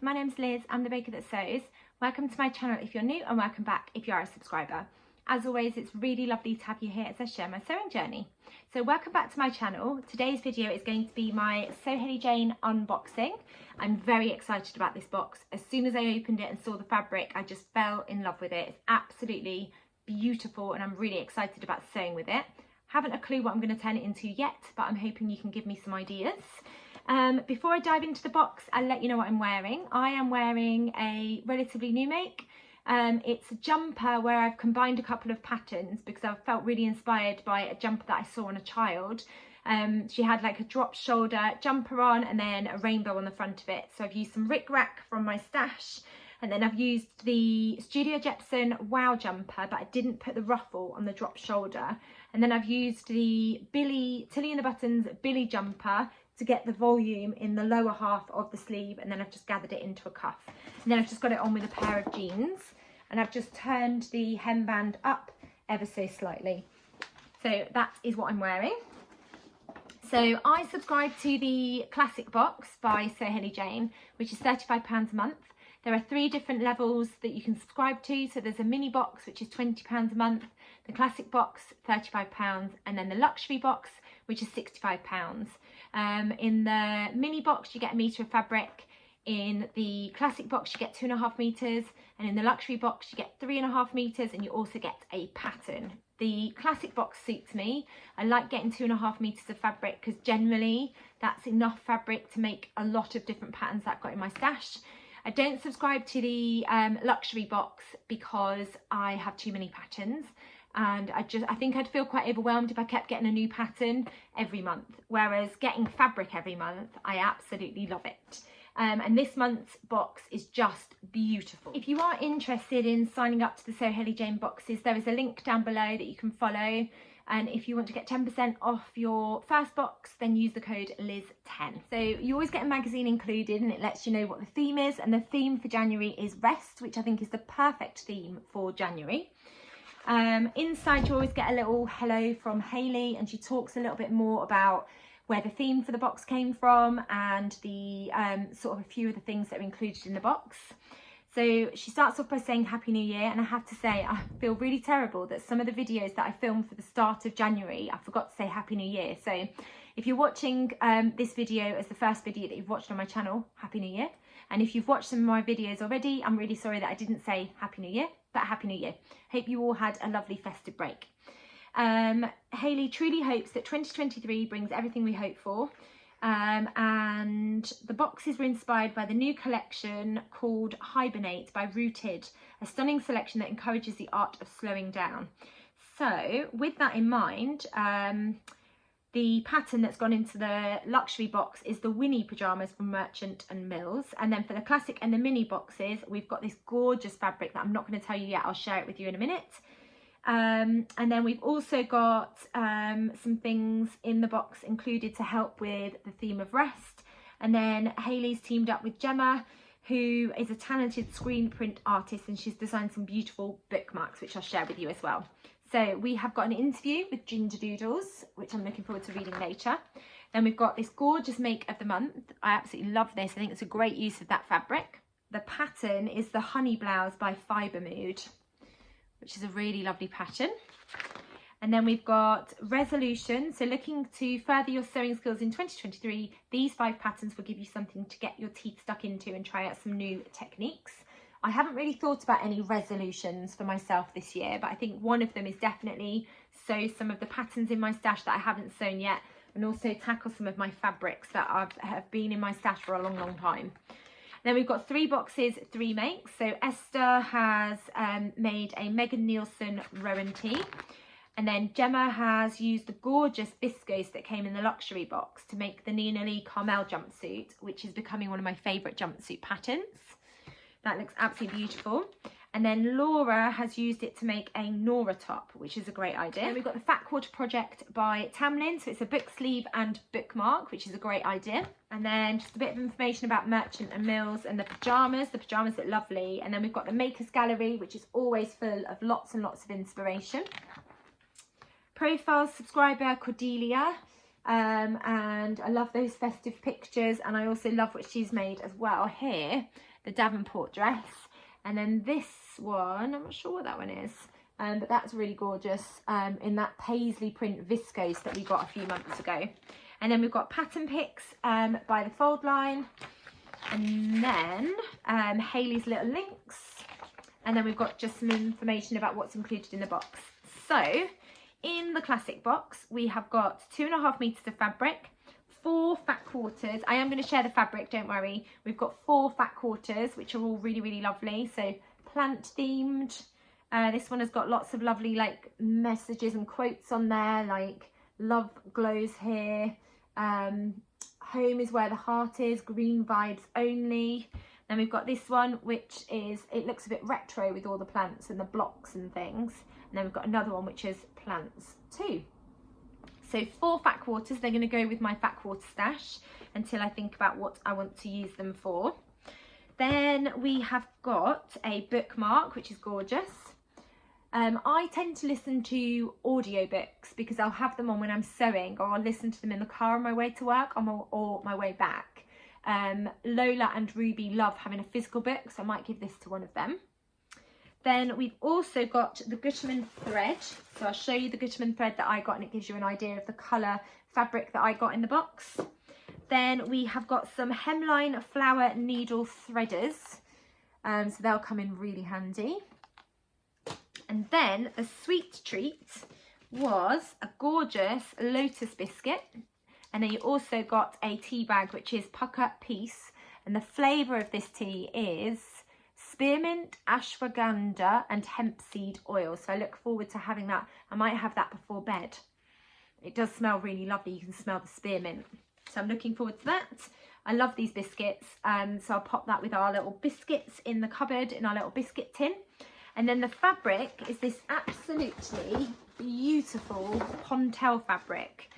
my name's Liz, I'm the baker that sews. Welcome to my channel if you're new and welcome back if you are a subscriber. As always, it's really lovely to have you here as I share my sewing journey. So welcome back to my channel. Today's video is going to be my Sew Hayley Jane unboxing. I'm very excited about this box. As soon as I opened it and saw the fabric, I just fell in love with it. It's absolutely beautiful and I'm really excited about sewing with it. Haven't a clue what I'm going to turn it into yet, but I'm hoping you can give me some ideas. Before I dive into the box, I'll let you know what I'm wearing. I am wearing a relatively new make. It's a jumper where I've combined a couple of patterns because I felt really inspired by a jumper that I saw on a child. She had like a drop shoulder jumper on and then a rainbow on the front of it. So I've used some rick-rack from my stash, and then I've used the Studio Jepson Wow jumper, but I didn't put the ruffle on the drop shoulder. And then I've used the Tilly and the Buttons Billy jumper to get the volume in the lower half of the sleeve, and then I've just gathered it into a cuff. And then I've just got it on with a pair of jeans, and I've just turned the hemband up ever so slightly. So that is what I'm wearing. So I subscribe to the classic box by Sew Hayley Jane, which is £35 a month. There are 3 different levels that you can subscribe to. So there's a mini box, which is £20 a month, the classic box, £35, and then the luxury box, which is £65. In the mini box, you get 1 metre of fabric. In the classic box, you get 2.5 metres, and in the luxury box, you get 3.5 metres, and you also get a pattern. The classic box suits me. I like getting 2.5 metres of fabric because generally that's enough fabric to make a lot of different patterns that I've got in my stash. I don't subscribe to the luxury box because I have too many patterns, and I think I'd feel quite overwhelmed if I kept getting a new pattern every month, whereas getting fabric every month, I absolutely love it. And this month's box is just beautiful. If you are interested in signing up to the Sew Hayley Jane boxes, there is a link down below that you can follow. And if you want to get 10% off your first box, then use the code Liz10. So you always get a magazine included, and it lets you know what the theme is. And the theme for January is rest, which I think is the perfect theme for January. Inside you always get a little hello from Hayley, and she talks a little bit more about where the theme for the box came from and the sort of a few of the things that are included in the box. So she starts off by saying Happy New Year, and I have to say I feel really terrible that some of the videos that I filmed for the start of January, I forgot to say Happy New Year. So if you're watching this video as the first video that you've watched on my channel, Happy New Year. And if you've watched some of my videos already, I'm really sorry that I didn't say Happy New Year, but Happy New Year. Hope you all had a lovely festive break. Hayley truly hopes that 2023 brings everything we hope for. And the boxes were inspired by the new collection called Hibernate by Rooted, a stunning selection that encourages the art of slowing down. So with that in mind, the pattern that's gone into the luxury box is the Winnie pyjamas from Merchant and Mills. And then for the classic and the mini boxes, we've got this gorgeous fabric that I'm not going to tell you yet. I'll share it with you in a minute. And then we've also got some things in the box included to help with the theme of rest. And then Hayley's teamed up with Gemma, who is a talented screen print artist, and she's designed some beautiful bookmarks, which I'll share with you as well. So we have got an interview with Ginger Doodles, which I'm looking forward to reading later. Then we've got this gorgeous make of the month. I absolutely love this. I think it's a great use of that fabric. The pattern is the Honey Blouse by Fibre Mood, which is a really lovely pattern. And then we've got Resolution. So looking to further your sewing skills in 2023, these 5 patterns will give you something to get your teeth stuck into and try out some new techniques. I haven't really thought about any resolutions for myself this year, but I think one of them is definitely sew some of the patterns in my stash that I haven't sewn yet, and also tackle some of my fabrics that have been in my stash for a long, long time. Then we've got 3 boxes, 3 makes. So Esther has made a Megan Nielsen Rowan tee. And then Gemma has used the gorgeous viscose that came in the luxury box to make the Nina Lee Carmel jumpsuit, which is becoming one of my favourite jumpsuit patterns. That looks absolutely beautiful. And then Laura has used it to make a Nora top, which is a great idea. And we've got the Fat Quarter Project by Tamlin. So it's a book sleeve and bookmark, which is a great idea. And then just a bit of information about Merchant and Mills and the pyjamas. The pyjamas look lovely. And then we've got the Makers Gallery, which is always full of lots and lots of inspiration. Profile subscriber Cordelia. And I love those festive pictures, and I also love what she's made as well here. the Davenport dress. And then this one, I'm not sure what that one is, but that's really gorgeous in that paisley print viscose that we got a few months ago. And then we've got pattern picks by the Fold line, and then Hayley's little links, and then we've got just some information about what's included in the box. So in the classic box, we have got 2.5 meters of fabric, 4 fat quarters. I am going to share the fabric, don't worry. We've got 4 fat quarters, which are all really, really lovely. So plant themed. This one has got lots of lovely like messages and quotes on there, like love glows here. Home is where the heart is, green vibes only. Then we've got this one, which is, it looks a bit retro with all the plants and the blocks and things. And then we've got another one, which is plants too. So 4 fat quarters, they're going to go with my fat quarter stash until I think about what I want to use them for. Then we have got a bookmark, which is gorgeous. I tend to listen to audiobooks because I'll have them on when I'm sewing, or I'll listen to them in the car on my way to work or my way back. Lola and Ruby love having a physical book, so I might give this to one of them. Then we've also got the Gutermann thread. So I'll show you the Gutermann thread that I got, and it gives you an idea of the colour fabric that I got in the box. Then we have got some hemline flower needle threaders. So they'll come in really handy. And then the sweet treat was a gorgeous lotus biscuit. And then you also got a tea bag, which is Pucker Peace. And the flavour of this tea is spearmint, ashwagandha and hemp seed oil. So I look forward to having that. I might have that before bed. It does smell really lovely. You can smell the spearmint. So I'm looking forward to that. I love these biscuits. So I'll pop that with our little biscuits in the cupboard, in our little biscuit tin. And then the fabric is this absolutely beautiful Pontel fabric.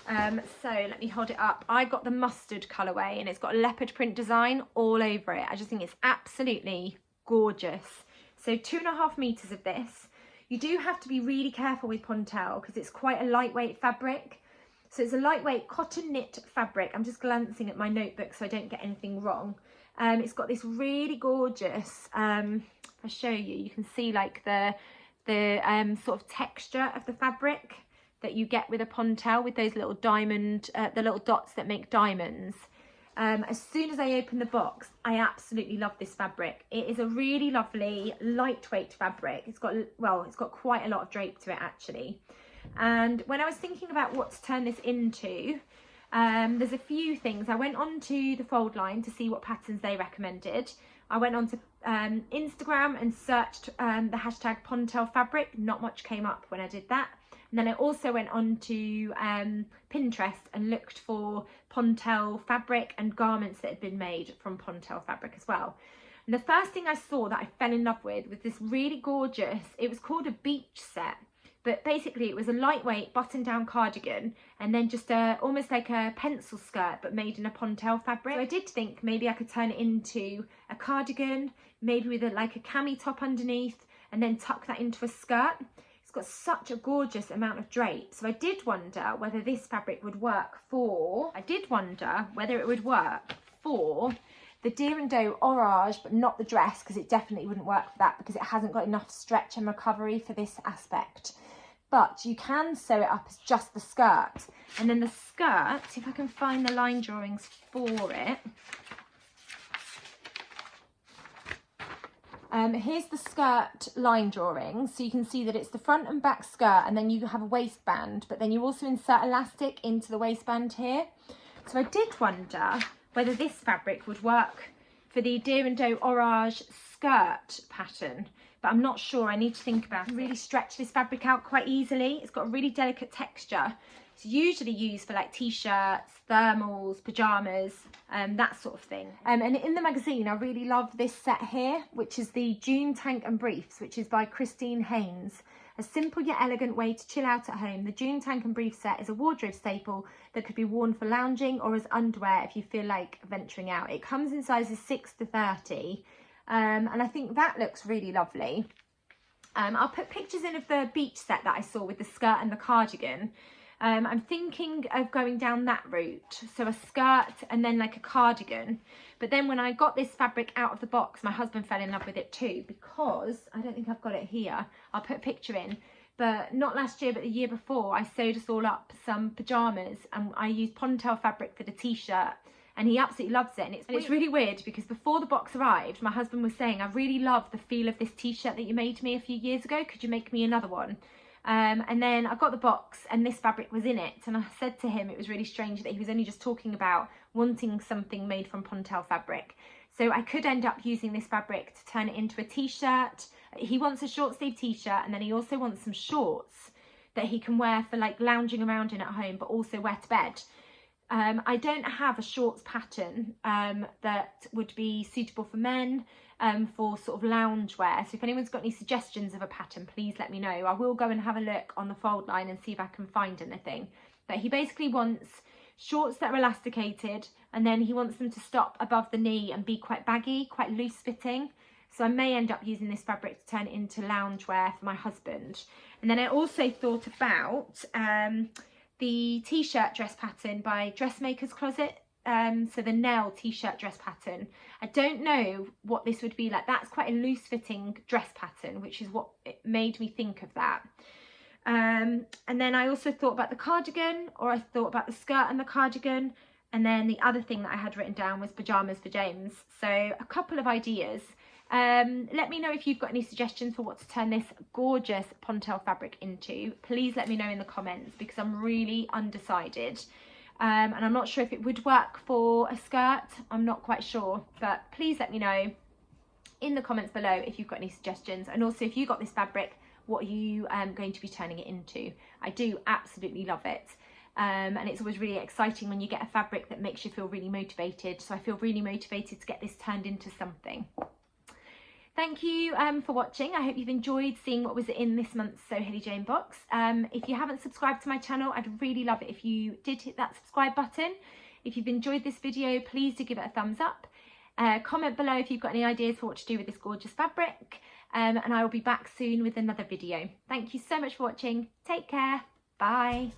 So let me hold it up. I got the mustard colourway, and it's got a leopard print design all over it. I just think it's absolutely gorgeous. So 2.5 meters of this. You do have to be really careful with Pontel because it's quite a lightweight fabric. So it's a lightweight cotton knit fabric. I'm just glancing at my notebook so I don't get anything wrong. It's got this really gorgeous, if I show you, you can see like the sort of texture of the fabric that you get with a Pontel, with those little diamond, the little dots that make diamonds. As soon as I open the box, I absolutely love this fabric. It is a really lovely lightweight fabric. It's got, well, it's got quite a lot of drape to it actually. And when I was thinking about what to turn this into, there's a few things. I went on to the Fold line to see what patterns they recommended. I went on to Instagram and searched the hashtag Pontel fabric. Not much came up when I did that. And then I also went on to Pinterest and looked for Pontel fabric and garments that had been made from Pontel fabric as well. And the first thing I saw that I fell in love with was this really gorgeous, it was called a beach set. But basically it was a lightweight button down cardigan and then just almost like a pencil skirt but made in a Pontel fabric. So I did think maybe I could turn it into a cardigan, maybe with like a cami top underneath, and then tuck that into a skirt. It's got such a gorgeous amount of drape. So I did wonder whether this fabric would work for, the Deer and Doe Orage, but not the dress, because it definitely wouldn't work for that because it hasn't got enough stretch and recovery for this aspect. But you can sew it up as just the skirt. And then the skirt, see if I can find the line drawings for it. Here's the skirt line drawing. So you can see that it's the front and back skirt, and then you have a waistband, but then you also insert elastic into the waistband here. So I did wonder whether this fabric would work for the Deer and Doe Orage skirt pattern, but I'm not sure. I need to think about it. Really stretch this fabric out quite easily. It's got a really delicate texture. It's usually used for like t-shirts, thermals, pyjamas, that sort of thing. And in the magazine, I really love this set here, which is the June Tank and Briefs, which is by Christine Haynes. A simple yet elegant way to chill out at home. The June Tank and Brief set is a wardrobe staple that could be worn for lounging or as underwear if you feel like venturing out. It comes in sizes 6 to 30. And I think that looks really lovely. I'll put pictures in of the beach set that I saw with the skirt and the cardigan. I'm thinking of going down that route, so a skirt and then like a cardigan. But then when I got this fabric out of the box, my husband fell in love with it too, because I don't think I've got it here. I'll put a picture in. But not last year, but the year before, I sewed us all up some pyjamas, and I used Pontel fabric for the t-shirt, and he absolutely loves it. And it's really weird because before the box arrived, my husband was saying, I really love the feel of this t-shirt that you made me a few years ago. Could you make me another one? And then I got the box and this fabric was in it, and I said to him it was really strange that he was only just talking about wanting something made from Pontel fabric. So I could end up using this fabric to turn it into a t-shirt. He wants a short sleeve t-shirt, and then he also wants some shorts that he can wear for like lounging around in at home, but also wear to bed. I don't have a shorts pattern that would be suitable for men for sort of lounge wear. So if anyone's got any suggestions of a pattern, please let me know. I will go and have a look on the fold line and see if I can find anything. But he basically wants shorts that are elasticated, and then he wants them to stop above the knee and be quite baggy, quite loose fitting. So I may end up using this fabric to turn it into loungewear for my husband. And then I also thought about the t-shirt dress pattern by Dressmaker's Closet. So the Nell t-shirt dress pattern. I don't know what this would be like. That's quite a loose fitting dress pattern, which is what it made me think of that. And then I also thought about the cardigan, or I thought about the skirt and the cardigan. And then the other thing that I had written down was pyjamas for James. So a couple of ideas. Let me know if you've got any suggestions for what to turn this gorgeous Pontel fabric into. Please let me know in the comments, because I'm really undecided. And I'm not sure if it would work for a skirt. I'm not quite sure, but please let me know in the comments below if you've got any suggestions. And also, if you got this fabric, what are you going to be turning it into? I do absolutely love it. And it's always really exciting when you get a fabric that makes you feel really motivated. So I feel really motivated to get this turned into something. Thank you for watching. I hope you've enjoyed seeing what was in this month's Sew Hayley Jane box. If you haven't subscribed to my channel, I'd really love it if you did hit that subscribe button. If you've enjoyed this video, please do give it a thumbs up. Comment below if you've got any ideas for what to do with this gorgeous fabric. And I will be back soon with another video. Thank you so much for watching. Take care. Bye.